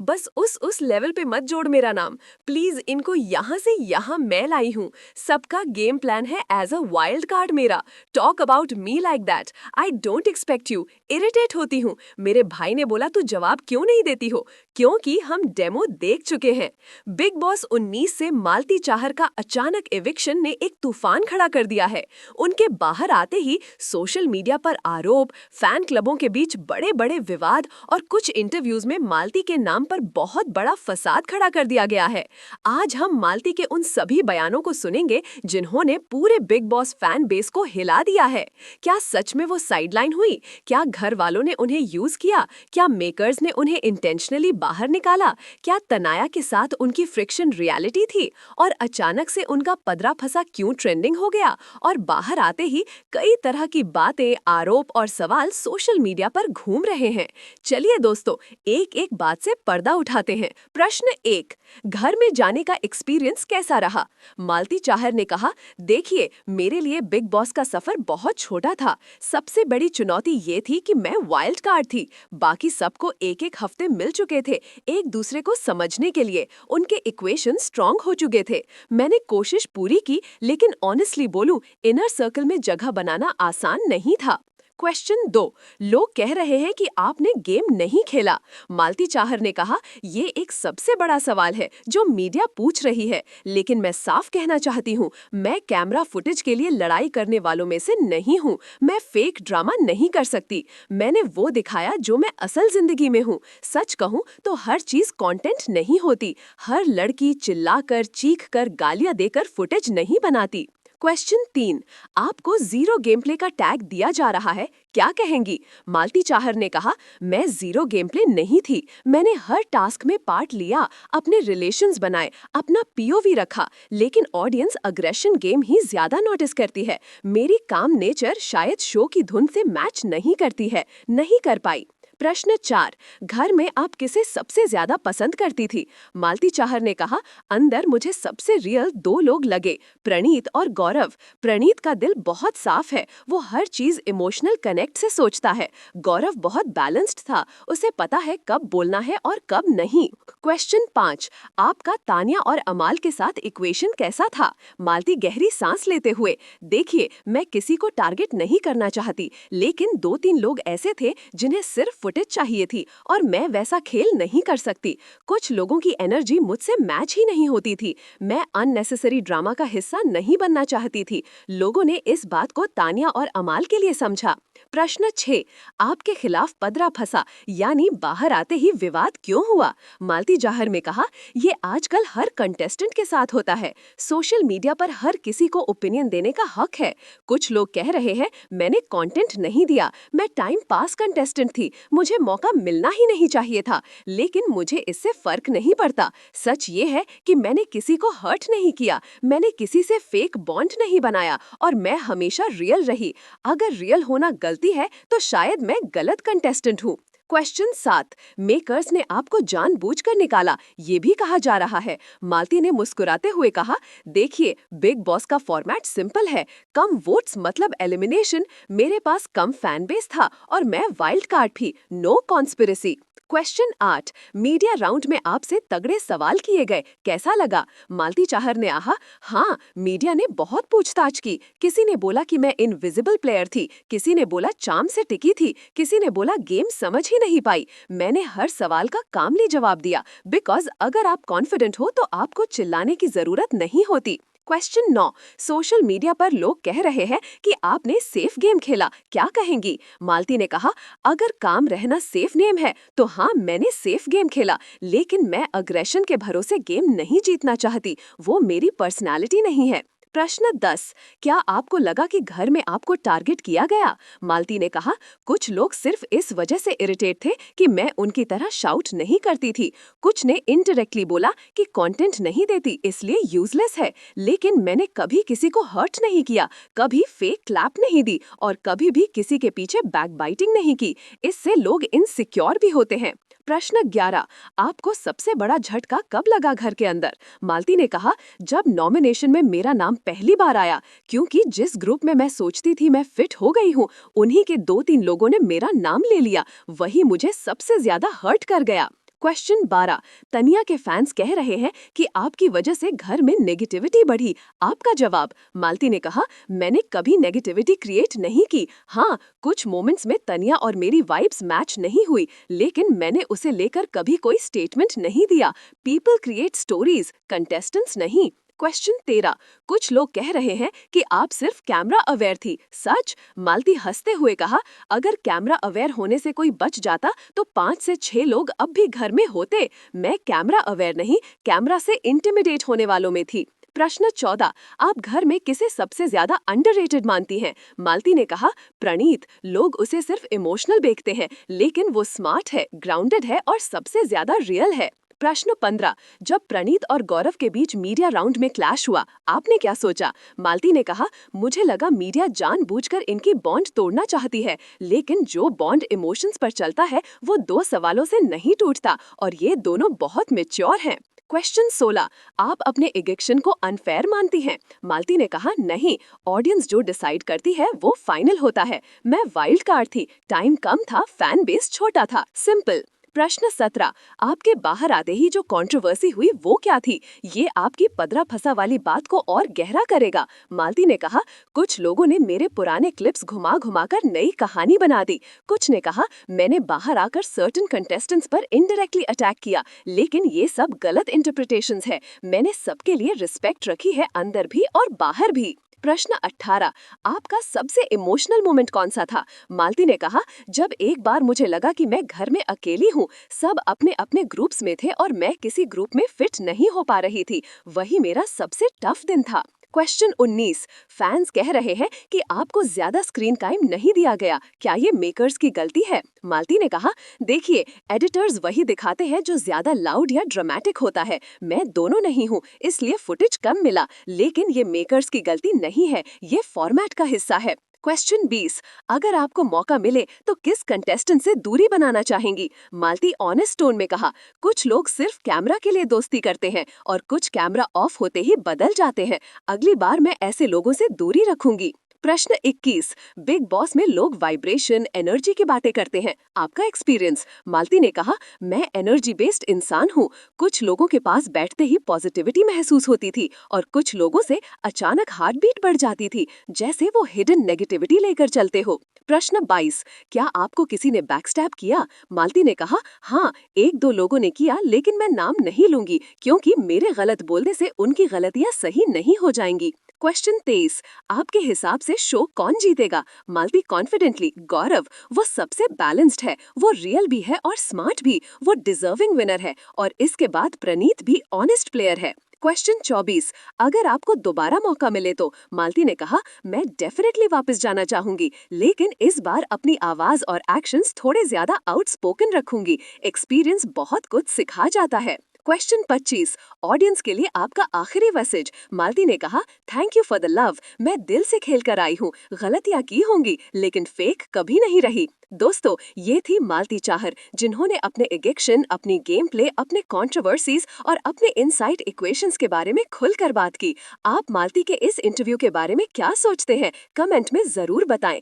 बस उस लेवल पे मत जोड़ मेरा नाम। प्लीज इनको यहाँ से यहाँ मैं लाई हूँ। सबका गेम प्लान है एज अ वाइल्ड कार्ड मेरा। Talk about me like that. I don't expect you. Irritate होती हूँ। मेरे भाई ने बोला तू जवाब क्यों नहीं देती हो? क्योंकि हम डेमो देख चुके हैं। बिग बॉस 19 से मालती चाहर का अचानक एविक्शन ने एक तूफान खड़ा कर दिया है। उनके बाहर आते ही सोशल मीडिया पर आरोप, फैन क्लबों के बीच बड़े बड़े विवाद और कुछ इंटरव्यूज में मालती के नाम पर बहुत बड़ा फसाद खड़ा कर दिया गया है। आज हम मालती के उन सभी बयानों को सुनेंगे जिन्होंने पूरे बिग बॉस फैन बेस को हिला दिया है। क्या सच में वो साइडलाइन हुई? क्या घर वालों ने उन्हें यूज किया? क्या मेकर्स ने उन्हें इंटेंशनली बाहर निकाला? क्या तनाया के साथ उनकी फ्रिक्शन रियलिटी थी? और अचानक से उनका पदरा फंसा क्यों ट्रेंडिंग हो गया? और बाहर आते ही कई तरह की बातें, आरोप और सवाल सोशल मीडिया पर घूम रहे हैं। चलिए दोस्तों, एक एक बात से पर्दा उठाते हैं। प्रश्न 1, घर में जाने का एक्सपीरियंस कैसा रहा? मालती चाहर ने कहा, देखिए मेरे लिए बिग बॉस का सफर बहुत छोटा था। सबसे बड़ी चुनौती ये थी कि मैं वाइल्ड कार्ड थी। बाकी सबको एक एक हफ्ते मिल चुके थे एक दूसरे को समझने के लिए। उनके इक्वेशन स्ट्रांग हो चुके थे। मैंने कोशिश पूरी की, लेकिन ऑनेस्टली बोलूं, इनर सर्कल में जगह बनाना आसान नहीं था। क्वेश्चन 2, लोग कह रहे हैं कि आपने गेम नहीं खेला। मालती चाहर ने कहा, ये एक सबसे बड़ा सवाल है जो मीडिया पूछ रही है, लेकिन मैं साफ कहना चाहती हूँ, मैं कैमरा फुटेज के लिए लड़ाई करने वालों में से नहीं हूँ। मैं फेक ड्रामा नहीं कर सकती। मैंने वो दिखाया जो मैं असल जिंदगी में हूँ। सच कहूँ तो हर चीज कंटेंट नहीं होती। हर लड़की चिल्लाकर, चीखकर, गालियां देकर फुटेज नहीं बनाती। क्वेश्चन 3, आपको जीरो गेम प्ले का टैग दिया जा रहा है, क्या कहेंगी? मालती चाहर ने कहा, मैं जीरो गेम प्ले नहीं थी। मैंने हर टास्क में पार्ट लिया, अपने रिलेशंस बनाए, अपना पीओवी रखा, लेकिन ऑडियंस अग्रेशन गेम ही ज्यादा नोटिस करती है। मेरी काम नेचर शायद शो की धुन से मैच नहीं करती है, नहीं कर पाई। प्रश्न 4, घर में आप किसे सबसे ज्यादा पसंद करती थी? मालती चाहर ने कहा, अंदर मुझे सबसे रियल 2 लोग लगे, प्रणीत और गौरव। प्रणीत का दिल बहुत साफ है, वो हर चीज इमोशनल कनेक्ट से सोचता है। गौरव बहुत बैलेंस्ड था, उसे पता है कब बोलना है और कब नहीं। क्वेश्चन 5, आपका तानिया और अमाल के साथ इक्वेशन कैसा था? मालती गहरी सांस लेते हुए, देखिए मैं किसी को टारगेट नहीं करना चाहती, लेकिन 2-3 लोग ऐसे थे जिन्हें सिर्फ फुटेज चाहिए थी और मैं वैसा खेल नहीं कर सकती। कुछ लोगों की एनर्जी मुझसे मैच ही नहीं होती थी। मैं अननेसेसरी ड्रामा का हिस्सा नहीं बनना चाहती थी। लोगों ने इस बात को तानिया और अमाल के लिए समझा। प्रश्न 6, आपके खिलाफ पदरा फंसा, यानी बाहर आते ही विवाद क्यों हुआ? मालती चाहर ने कहा, ये आजकल हर कंटेस्टेंट के साथ होता है। सोशल मीडिया पर हर किसी को ओपिनियन देने का हक है। कुछ लोग कह रहे हैं मैंने कंटेंट नहीं दिया, मैं टाइम पास कंटेस्टेंट थी, मुझे मौका मिलना ही नहीं चाहिए था। लेकिन मुझे इससे फर्क नहीं पड़ता। सच ये है कि मैंने किसी को हर्ट नहीं किया, मैंने किसी से फेक बॉन्ड नहीं बनाया और मैं हमेशा रियल रही। अगर रियल होना गलती है तो शायद मैं गलत कंटेस्टेंट हूँ। क्वेश्चन 7, मेकर्स ने आपको जानबूझकर निकाला, ये भी कहा जा रहा है। मालती ने मुस्कुराते हुए कहा, देखिए बिग बॉस का फॉर्मेट सिंपल है, कम वोट्स मतलब एलिमिनेशन। मेरे पास कम फैन बेस था और मैं वाइल्ड कार्ड भी, no conspiracy. Question 8, media round में आपसे तगड़े सवाल किए गए, कैसा लगा? मालती चाहर ने कहा, हाँ मीडिया ने बहुत पूछताछ की। किसी ने बोला कि मैं इनविजिबल प्लेयर थी, किसी ने बोला चार्म से टिकी थी, किसी ने बोला गेम समझ ही नहीं पाई। मैंने हर सवाल का कामली जवाब दिया, बिकॉज अगर आप कॉन्फिडेंट हो तो आपको चिल्लाने की जरूरत नहीं होती। क्वेश्चन 9, सोशल मीडिया पर लोग कह रहे हैं कि आपने सेफ गेम खेला, क्या कहेंगी? मालती ने कहा, अगर काम रहना सेफ नेम है तो हाँ मैंने सेफ गेम खेला, लेकिन मैं अग्रेशन के भरोसे गेम नहीं जीतना चाहती, वो मेरी पर्सनालिटी नहीं है। प्रश्न 10, क्या आपको लगा कि घर में आपको टारगेट किया गया? मालती ने कहा, कुछ लोग सिर्फ इस वजह से इरिटेट थे कि मैं उनकी तरह शाउट नहीं करती थी। कुछ ने इनडायरेक्टली बोला कि कंटेंट नहीं देती इसलिए यूजलेस है, लेकिन मैंने कभी किसी को हर्ट नहीं किया, कभी फेक क्लैप नहीं दी और कभी भी किसी के पीछे बैकबाइटिंग नहीं की। इससे लोग इनसिक्योर भी होते हैं। प्रश्न 11, आपको सबसे बड़ा झटका कब लगा घर के अंदर? मालती ने कहा, जब नॉमिनेशन में मेरा नाम पहली बार आया, क्योंकि जिस ग्रुप में मैं सोचती थी मैं फिट हो गई हूँ, उन्हीं के 2-3 लोगों ने मेरा नाम ले लिया। वही मुझे सबसे ज्यादा हर्ट कर गया। क्वेश्चन 12। तनिया के फैंस कह रहे हैं कि आपकी वजह से घर में नेगेटिविटी बढ़ी। आपका जवाब। मालती ने कहा, मैंने कभी नेगेटिविटी क्रिएट नहीं की। हाँ, कुछ मोमेंट्स में तनिया और मेरी वाइब्स मैच नहीं हुई, लेकिन मैंने उसे लेकर कभी कोई स्टेटमेंट नहीं दिया। पीपल क्रिएट स्टोरीज, कंटेस्टेंट्स नहीं। क्वेश्चन 13। कुछ लोग कह रहे हैं कि आप सिर्फ कैमरा अवेयर थी। सच? मालती हंसते हुए कहा, अगर कैमरा अवेयर होने से कोई बच जाता तो 5 से 6 लोग अब भी घर में होते। मैं कैमरा अवेयर नहीं, कैमरा से इंटिमिडेट होने वालों में थी। प्रश्न 14। आप घर में किसे सबसे ज्यादा अंडररेटेड मानती हैं? मालती ने कहा, प्रणीत। लोग उसे सिर्फ इमोशनल देखते हैं, लेकिन वो स्मार्ट है, ग्राउंडेड है और सबसे ज्यादा रियल है। प्रश्न 15। जब प्रणीत और गौरव के बीच मीडिया राउंड में क्लैश हुआ, आपने क्या सोचा? मालती ने कहा, मुझे लगा मीडिया जानबूझकर इनकी बॉन्ड तोड़ना चाहती है, लेकिन जो बॉन्ड इमोशंस पर चलता है वो 2 सवालों से नहीं टूटता और ये दोनों बहुत मैच्योर हैं। क्वेश्चन 16। आप अपने इजेक्शन को अनफेयर मानती हैं? मालती ने कहा, नहीं, ऑडियंस जो डिसाइड करती है वो फाइनल होता है। मैं वाइल्ड कार्ड थी, टाइम कम था, फैन बेस छोटा था, सिंपल। प्रश्न 17। आपके बाहर आते ही जो कंट्रोवर्सी हुई वो क्या थी? ये आपकी पदरा फंसा वाली बात को और गहरा करेगा। मालती ने कहा, कुछ लोगों ने मेरे पुराने क्लिप्स घुमा घुमा कर नई कहानी बना दी। कुछ ने कहा मैंने बाहर आकर सर्टेन कंटेस्टेंट्स पर इनडायरेक्टली अटैक किया, लेकिन ये सब गलत इंटरप्रिटेशंस है। मैंने सबके लिए रिस्पेक्ट रखी है, अंदर भी और बाहर भी। प्रश्न 18। आपका सबसे इमोशनल मोमेंट कौन सा था? मालती ने कहा, जब एक बार मुझे लगा कि मैं घर में अकेली हूँ, सब अपने अपने ग्रुप्स में थे और मैं किसी ग्रुप में फिट नहीं हो पा रही थी। वही मेरा सबसे टफ दिन था। क्वेश्चन 19। फैंस कह रहे हैं कि आपको ज्यादा स्क्रीन टाइम नहीं दिया गया। क्या ये मेकर्स की गलती है? मालती ने कहा, देखिए, एडिटर्स वही दिखाते हैं जो ज्यादा लाउड या ड्रामेटिक होता है। मैं दोनों नहीं हूँ, इसलिए फुटेज कम मिला, लेकिन ये मेकर्स की गलती नहीं है, ये फॉर्मेट का हिस्सा है। क्वेश्चन 20। अगर आपको मौका मिले तो किस कंटेस्टेंट से दूरी बनाना चाहेंगी? मालती ऑनेस्ट टोन में कहा, कुछ लोग सिर्फ कैमरा के लिए दोस्ती करते हैं और कुछ कैमरा ऑफ होते ही बदल जाते हैं। अगली बार मैं ऐसे लोगों से दूरी रखूंगी। प्रश्न 21। बिग बॉस में लोग वाइब्रेशन, एनर्जी की बातें करते हैं, आपका एक्सपीरियंस? मालती ने कहा, मैं एनर्जी बेस्ड इंसान हूँ। कुछ लोगों के पास बैठते ही पॉजिटिविटी महसूस होती थी और कुछ लोगों से अचानक हार्ट बीट बढ़ जाती थी, जैसे वो हिडन नेगेटिविटी लेकर चलते हो। प्रश्न 22। क्या आपको किसी ने बैकस्टैब किया? मालती ने कहा, हाँ, 1-2 लोगों ने किया, लेकिन मैं नाम नहीं लूंगी क्योंकि मेरे गलत बोलने से उनकी गलतियां सही नहीं हो जाएंगी। क्वेश्चन 23। आपके हिसाब से शो कौन जीतेगा? मालती कॉन्फिडेंटली, गौरव। वो सबसे बैलेंस्ड है, वो रियल भी है और स्मार्ट भी, वो डिजर्विंग विनर है। और इसके बाद प्रणीत भी ऑनेस्ट प्लेयर है। क्वेश्चन 24। अगर आपको दोबारा मौका मिले तो? मालती ने कहा, मैं डेफिनेटली वापस जाना चाहूंगी, लेकिन इस बार अपनी आवाज और एक्शंस थोड़े ज्यादा आउटस्पोकन रखूंगी। एक्सपीरियंस बहुत कुछ सिखा जाता है। क्वेश्चन 25। ऑडियंस के लिए आपका आखिरी मैसेज? मालती ने कहा, thank you for the love. मैं दिल से खेल कर आई हूँ, गलतियाँ की होंगी, लेकिन फेक कभी नहीं रही। दोस्तों, ये थी मालती चाहर, जिन्होंने अपने इजेक्शन, अपनी गेम प्ले, अपने कंट्रोवर्सीज और अपने इनसाइट इक्वेशंस के बारे में खुलकर बात की। आप मालती के इस इंटरव्यू के बारे में क्या सोचते हैं? कमेंट में जरूर बताएं।